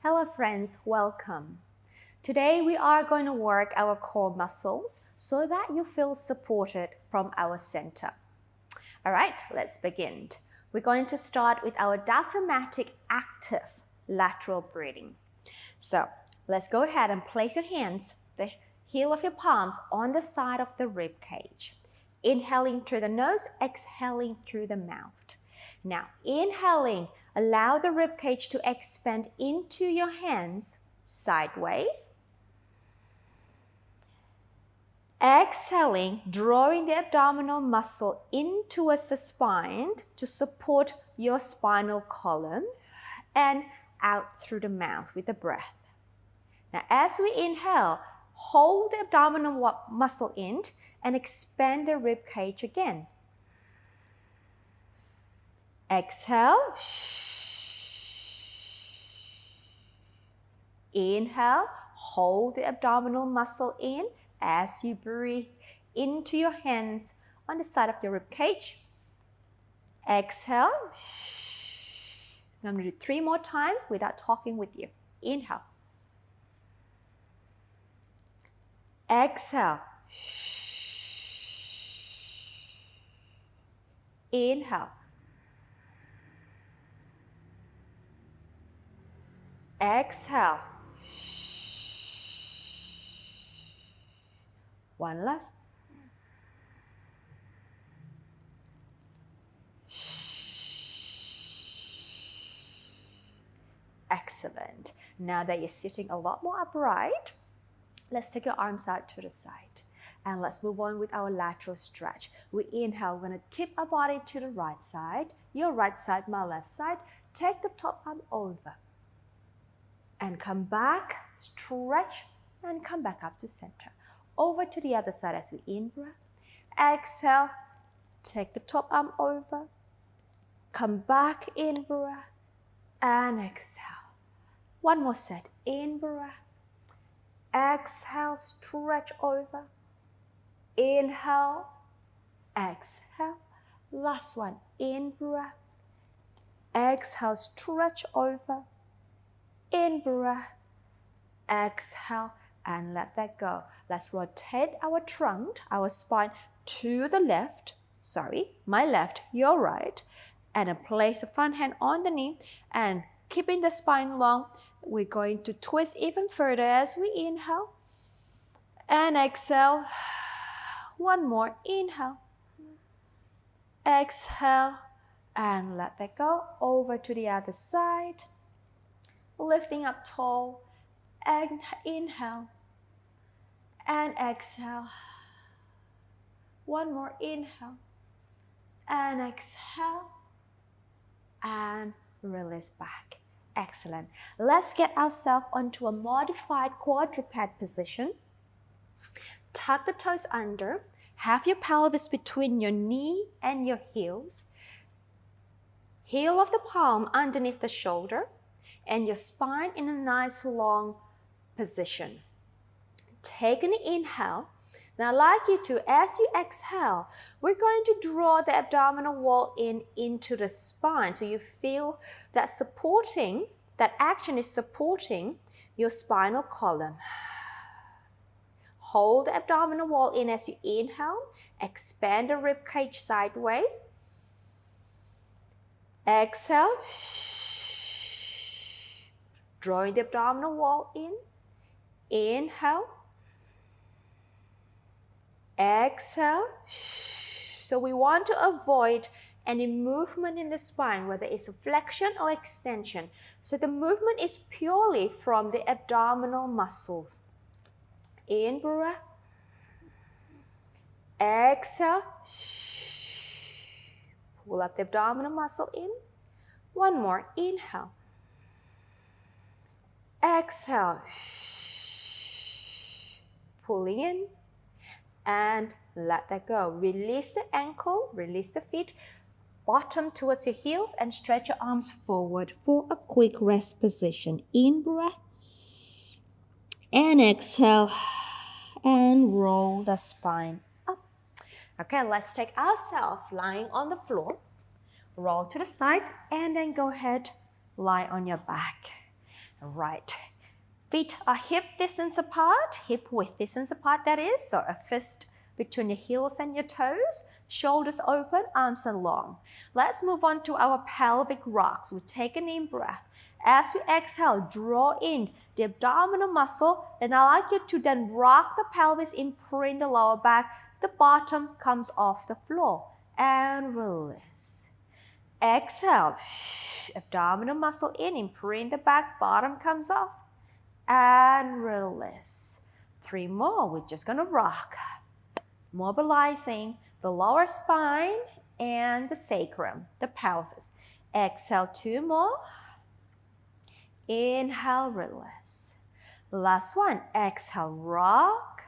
Hello friends, welcome. Today we are going to work our core muscles so that you feel supported from our center. Alright, let's begin. We're going to start with our diaphragmatic active lateral breathing. So let's go ahead and place your hands, the heel of your palms on the side of the rib cage. Inhaling through the nose, exhaling through the mouth. Now, inhaling, allow the rib cage to expand into your hands sideways. Exhaling, drawing the abdominal muscle in towards the spine to support your spinal column and out through the mouth with the breath. Now, as we inhale, hold the abdominal muscle in and expand the rib cage again. Exhale. Inhale, hold the abdominal muscle in as you breathe into your hands on the side of your rib cage. Exhale. I'm going to do 3 more times without talking with you. Inhale. Exhale. Inhale. Exhale. One last. Excellent. Now that you're sitting a lot more upright, let's take your arms out to the side. And let's move on with our lateral stretch. We inhale, we're going to tip our body to the right side. Your right side, my left side. Take the top arm over. And come back, stretch, and come back up to center. Over to the other side as we in-breath. Exhale, take the top arm over. Come back, in-breath, and exhale. One more set, in-breath. Exhale, stretch over. Inhale, exhale. Last one, in-breath. Exhale, stretch over. In-breath, exhale, and let that go. Let's rotate our trunk, our spine to the left. Sorry, my left, your right. And then place the front hand on the knee and keeping the spine long. We're going to twist even further as we inhale and exhale. One more, inhale, exhale, and let that go. Over to the other side. Lifting up tall, and inhale, and exhale. One more, inhale, and exhale, and release back. Excellent. Let's get ourselves onto a modified quadruped position. Tuck the toes under, have your pelvis between your knee and your heels. Heel of the palm underneath the shoulder. And your spine in a nice long position. Take an inhale. Now I'd like you to, as you exhale, we're going to draw the abdominal wall into the spine. So you feel that that action is supporting your spinal column. Hold the abdominal wall in as you inhale. Expand the rib cage sideways. Exhale. Drawing the abdominal wall in. Inhale. Exhale. So we want to avoid any movement in the spine, whether it's a flexion or extension. So the movement is purely from the abdominal muscles. In-breath. Exhale. Pull up the abdominal muscle in. One more. Inhale. Exhale, pulling in and let that go. Release the ankle, release the feet, bottom towards your heels and stretch your arms forward for a quick rest position. In breath and exhale and roll the spine up. Okay, let's take ourselves lying on the floor, roll to the side and then go ahead, lie on your back. Right. Feet are hip distance apart, hip width distance apart that is, so a fist between your heels and your toes, shoulders open, arms are long. Let's move on to our pelvic rocks. We take an in breath. As we exhale, draw in the abdominal muscle, and I'd like you to then rock the pelvis, imprint the lower back, the bottom comes off the floor, and release. Exhale, abdominal muscle in, imprint the back, bottom comes off, and release. 3 more, we're just gonna rock. Mobilizing the lower spine and the sacrum, the pelvis. Exhale, 2 more. Inhale, release. Last one, exhale, rock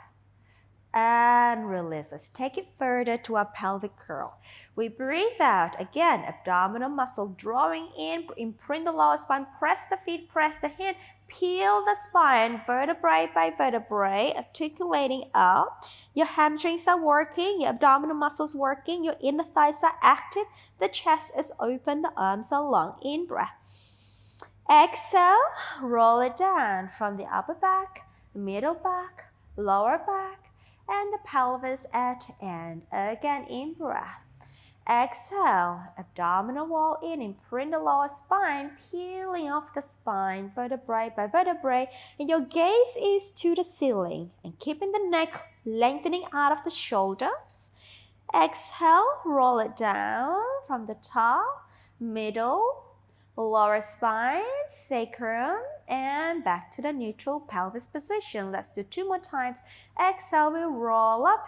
and release. Let's take it further to our pelvic curl. We breathe out, again, abdominal muscle drawing in, imprint the lower spine, press the feet, press the hand, peel the spine, vertebrae by vertebrae, articulating up. Your hamstrings are working, your abdominal muscles working, your inner thighs are active, the chest is open, the arms are long. In breath. Exhale, roll it down from the upper back, middle back, lower back, and the pelvis at end. Again, in breath. Exhale, abdominal wall in, imprint the lower spine, peeling off the spine, vertebrae by vertebrae, and your gaze is to the ceiling, and keeping the neck lengthening out of the shoulders. Exhale, roll it down from the top, middle, lower spine, sacrum, and back to the neutral pelvis position. Let's do 2 more times. Exhale, we roll up.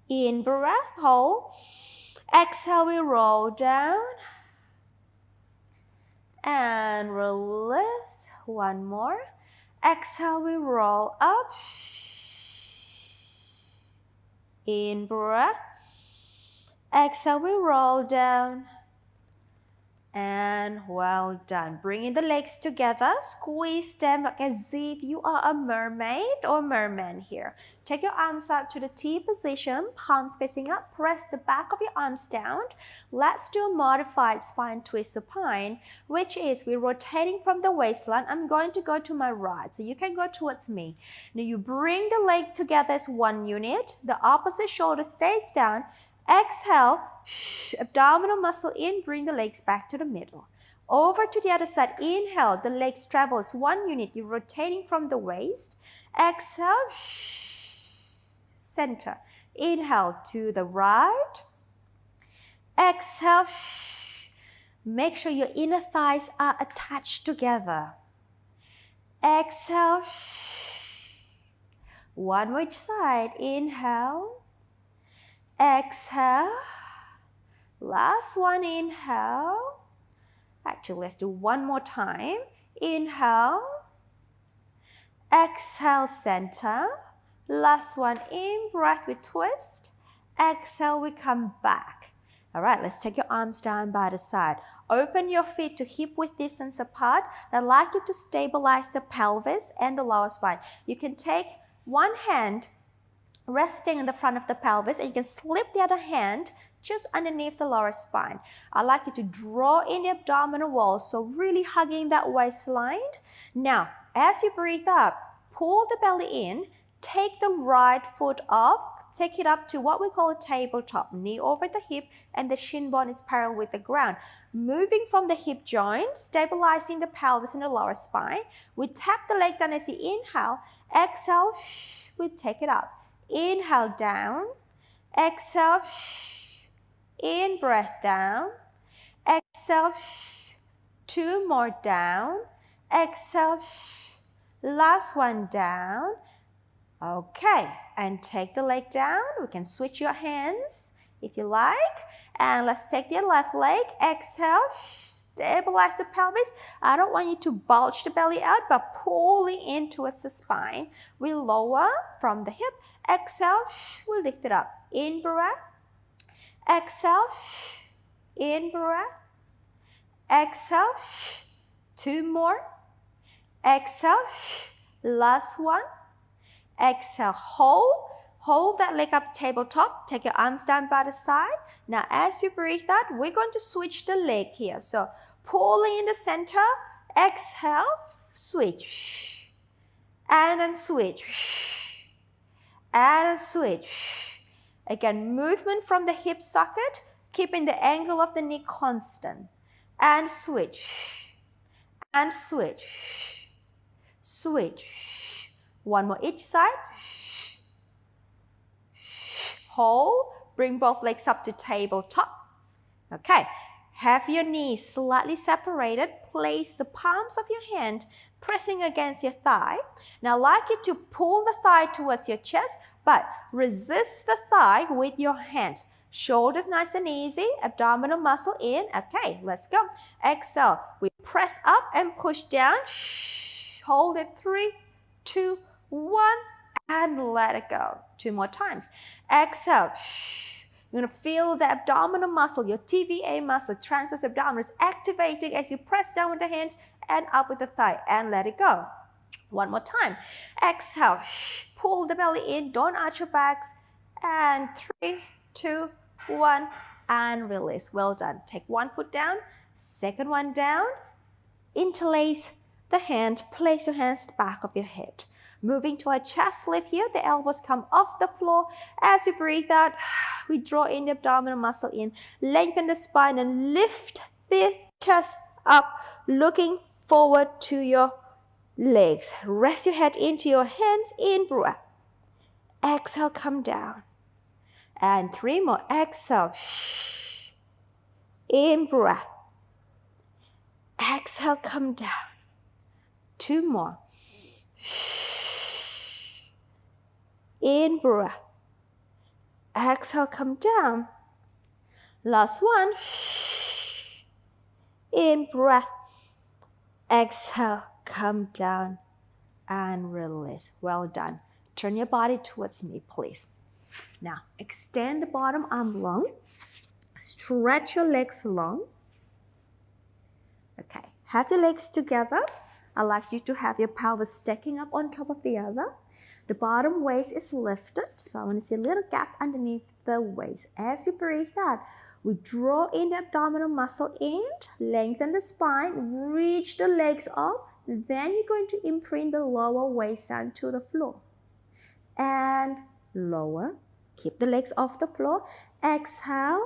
In breath, hold. Exhale, we roll down. And release. 1 more. Exhale, we roll up. In breath. Exhale, we roll down. And well done. Bringing the legs together, squeeze them like as if you are a mermaid or merman here. Take your arms out to the T position, palms facing up, press the back of your arms down. Let's do a modified spine twist supine, which is we're rotating from the waistline. I'm going to go to my right, so you can go towards me. Now you bring the leg together as one unit. The opposite shoulder stays down. Exhale, abdominal muscle in, bring the legs back to the middle. Over to the other side, inhale, the legs travel as one unit. You're rotating from the waist. Exhale, center. Inhale to the right. Exhale, make sure your inner thighs are attached together. Exhale, one more each side. Inhale. Exhale. Last one, inhale. Actually, let's do 1 more time. Inhale. Exhale, center. Last one, in breath, we twist. Exhale, we come back. All right, let's take your arms down by the side. Open your feet to hip width distance apart. I'd like you to stabilize the pelvis and the lower spine. You can take one hand resting in the front of the pelvis, and you can slip the other hand just underneath the lower spine. I'd like you to draw in the abdominal wall, so really hugging that waistline. Now, as you breathe up, pull the belly in, take the right foot off, take it up to what we call a tabletop, knee over the hip, and the shin bone is parallel with the ground. Moving from the hip joint, stabilizing the pelvis and the lower spine. We tap the leg down as you inhale. Exhale, we take it up. Inhale down, exhale, in breath down, exhale, 2 more down, exhale, last one down. Okay, and take the leg down. We can switch your hands if you like. And let's take the left leg, exhale, stabilize the pelvis. I don't want you to bulge the belly out, but pulling in towards the spine. We lower from the hip. Exhale, we lift it up. In breath. Exhale, in breath. Exhale, 2 more. Exhale, last one. Exhale, hold that leg up tabletop. Take your arms down by the side. Now, as you breathe out, we're going to switch the leg here. So, pulling in the center, exhale, switch. And then switch. And then switch. Again, movement from the hip socket, keeping the angle of the knee constant. And switch. And switch. Switch. One more each side. Hold. Bring both legs up to tabletop. Okay. Have your knees slightly separated. Place the palms of your hand pressing against your thigh. Now, I'd like you to pull the thigh towards your chest, but resist the thigh with your hands. Shoulders nice and easy. Abdominal muscle in. Okay, let's go. Exhale. We press up and push down. Hold it. 3, 2, 1. And let it go. 2 more times. Exhale. You're going to feel the abdominal muscle, your TVA muscle, transverse abdominis, activating as you press down with the hand and up with the thigh. And let it go. 1 more time. Exhale. Pull the belly in. Don't arch your backs. And 3, 2, 1. And release. Well done. Take 1 foot down. Second one down. Interlace the hand. Place your hands at the back of your head. Moving to our chest lift here, the elbows come off the floor. As you breathe out, we draw in the abdominal muscle in. Lengthen the spine and lift the chest up, looking forward to your legs. Rest your head into your hands, in breath. Exhale, come down. And 3 more. Exhale. In breath. Exhale, come down. 2 more. In breath. Exhale, come down. Last one. In breath. Exhale, come down and release. Well done. Turn your body towards me, please. Now, extend the bottom arm long. Stretch your legs long. Okay, have your legs together. I'd like you to have your pelvis stacking up on top of the other. The bottom waist is lifted, so I want to see a little gap underneath the waist. As you breathe out, we draw in the abdominal muscle in, lengthen the spine, reach the legs up. Then you're going to imprint the lower waist down to the floor. And lower. Keep the legs off the floor. Exhale,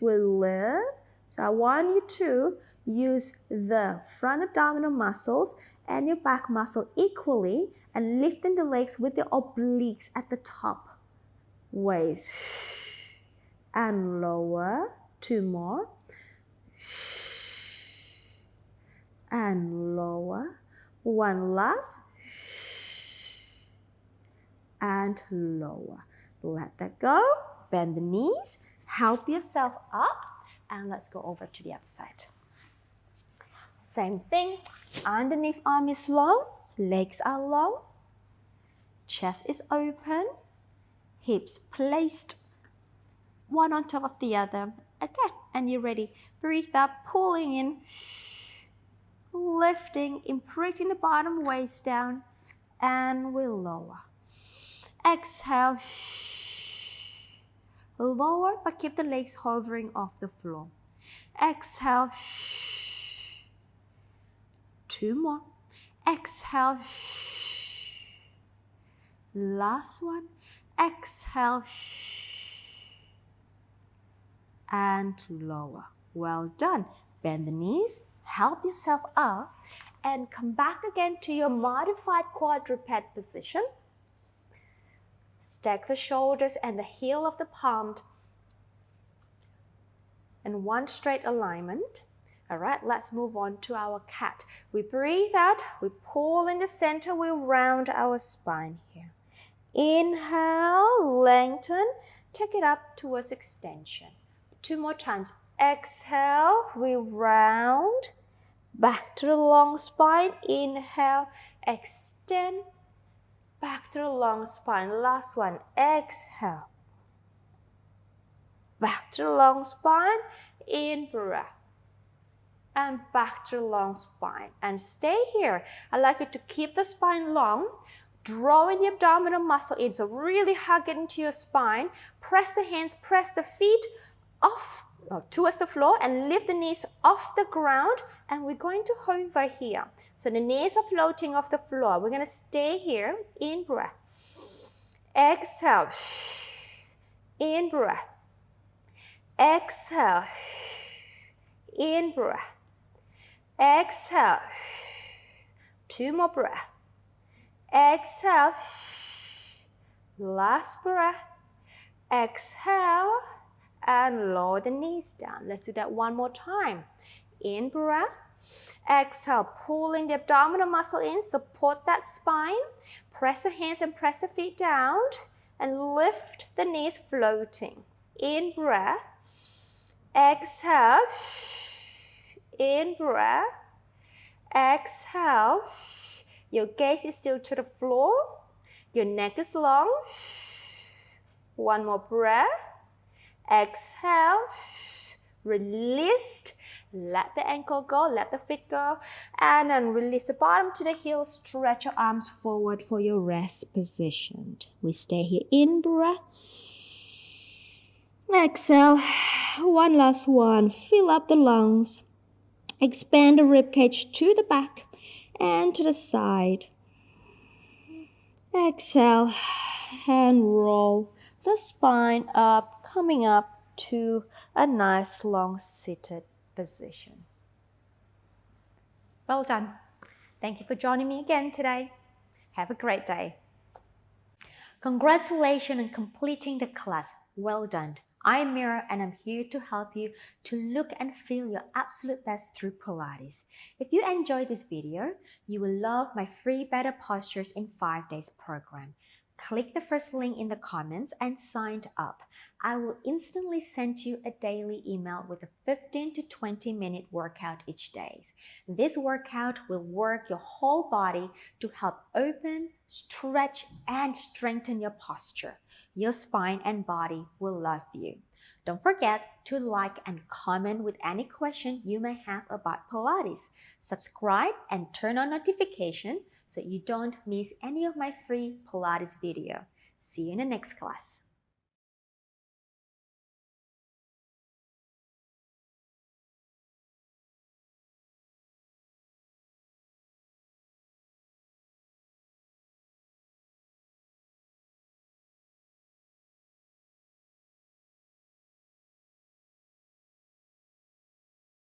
we lift. So I want you to use the front abdominal muscles and your back muscle equally and lifting the legs with the obliques at the top. Waist. And lower. 2 more. And lower. 1 last. And lower. Let that go. Bend the knees. Help yourself up. And let's go over to the other side. Same thing. Underneath arm is long. Legs are long. Chest is open. Hips placed. One on top of the other. Okay. And you're ready. Breathe up. Pulling in. Lifting. Imprinting the bottom waist down. And we lower. Exhale. Lower, but keep the legs hovering off the floor. Exhale. 2 more. Exhale. Last one. Exhale. And lower. Well done. Bend the knees. Help yourself up. And come back again to your modified quadruped position. Stack the shoulders and the heel of the palm in one straight alignment. All right, let's move on to our cat. We breathe out, we pull in the center, we round our spine here. Inhale, lengthen, take it up towards extension. 2 more times. Exhale, we round, back to the long spine. Inhale, extend. Back to the long spine. Last one. Exhale. Back to the long spine. In breath. And back to the long spine. And stay here. I'd like you to keep the spine long. Drawing the abdominal muscle in. So really hug it into your spine. Press the hands, press the feet off towards the floor and lift the knees off the ground, and we're going to hover here. So the knees are floating off the floor. We're going to stay here. In breath. Exhale. In breath. Exhale. In breath. Exhale. 2 more breaths. Exhale. Last breath. Exhale. And lower the knees down. Let's do that one more time. In breath. Exhale, pulling the abdominal muscle in. Support that spine. Press the hands and press the feet down. And lift the knees floating. In breath. Exhale. In breath. Exhale. Your gaze is still to the floor. Your neck is long. One more breath. Exhale. Release. Let the ankle go, let the feet go. And then release the bottom to the heel. Stretch your arms forward for your rest position. We stay here. In breath. Exhale. One last one. Fill up the lungs. Expand the rib cage to the back and to the side. Exhale and roll the spine up, coming up to a nice long seated position. Well done. Thank you for joining me again today. Have a great day. Congratulations on completing the class. Well done. I'm Mira, and I'm here to help you to look and feel your absolute best through Pilates. If you enjoyed this video, you will love my free Better Postures in 5 Days program. Click the first link in the comments and sign up. I will instantly send you a daily email with a 15 to 20 minute workout each day. This workout will work your whole body to help open, stretch, and strengthen your posture. Your spine and body will love you. Don't forget to like and comment with any question you may have about Pilates. Subscribe and turn on notification so you don't miss any of my free Pilates video. See you in the next class.